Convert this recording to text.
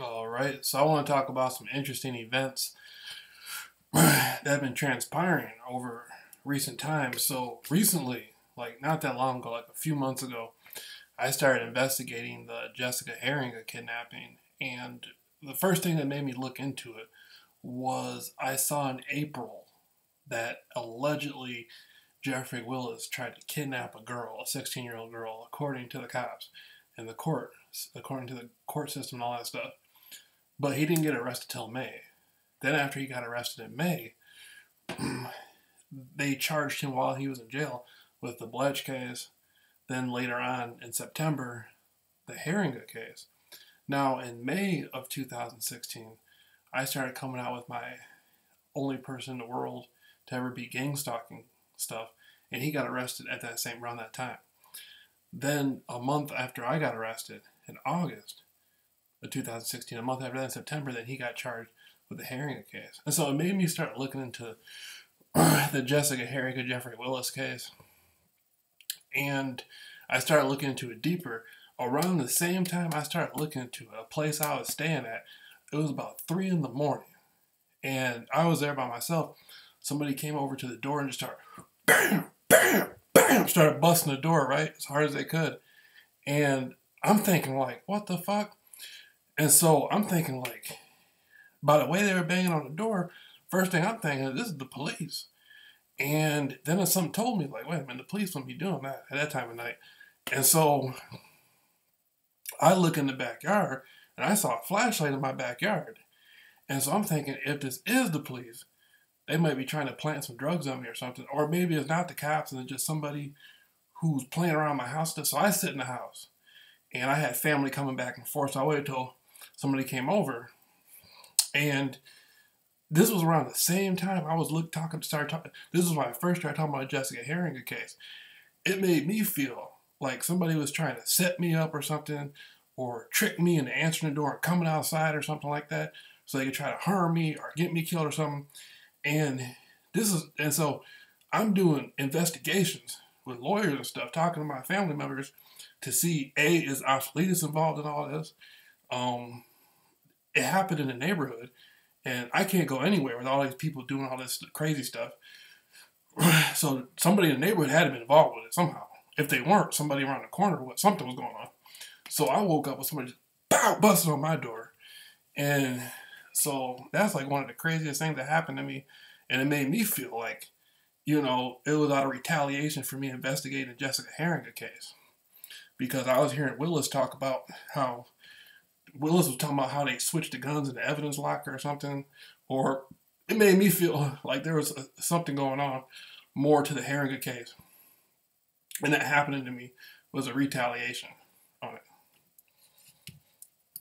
All right, so I want to talk about some interesting events that have been transpiring over recent times. So recently, like not that long ago, like a few months ago, I started investigating the Jessica Herringa kidnapping, and the first thing that made me look into it was I saw in April that allegedly Jeffrey Willis tried to kidnap a girl, a 16-year-old girl, according to the cops and the court, according to the court system and all that stuff. But he didn't get arrested till May. Then after he got arrested in May, they charged him while he was in jail with the Bletch case. Then later on in September, the Herringa case. Now in May of 2016, I started coming out with my only person in the world to ever be gang stalking stuff, and he got arrested at that same around that time. Then a month after I got arrested, in August of 2016, a month after that in September, then he got charged with the Herringa case. And so it made me start looking into the Jessica Herringa Jeffrey Willis case, and I started looking into it deeper. Around the same time I started looking into a place I was staying at, it was about 3 in the morning, and I was there by myself. Somebody came over to the door and just started bam, bam, bam, started busting the door, right, as hard as they could. And I'm thinking like, what the fuck? And so I'm thinking like, by the way they were banging on the door, first thing I'm thinking, this is the police. And then something told me like, wait a minute, the police wouldn't be doing that at that time of night. And so I look in the backyard and I saw a flashlight in my backyard. And so I'm thinking, if this is the police, they might be trying to plant some drugs on me or something. Or maybe it's not the cops and it's just somebody who's playing around my house. So I sit in the house and I had family coming back and forth. So I waited till somebody came over. And this was around the same time I was started talking. This is when I first started talking about the Jessica Herringa case. It made me feel like somebody was trying to set me up or something, or trick me into answering the door and coming outside or something like that, so they could try to harm me or get me killed or something. And so I'm doing investigations with lawyers and stuff, talking to my family members to see, A, is Osfalitas involved in all this? It happened in the neighborhood, and I can't go anywhere with all these people doing all this crazy stuff. So somebody in the neighborhood had to be involved with it somehow. If they weren't, somebody around the corner, something was going on. So I woke up with somebody just busting on my door. And so that's like one of the craziest things that happened to me. And it made me feel like, it was out of retaliation for me investigating the Jessica Herringa case. Because I was hearing Willis talk about how Willis was talking about how they switched the guns in the evidence locker or something. Or it made me feel like there was something going on more to the Herringa case. And that happening to me was a retaliation.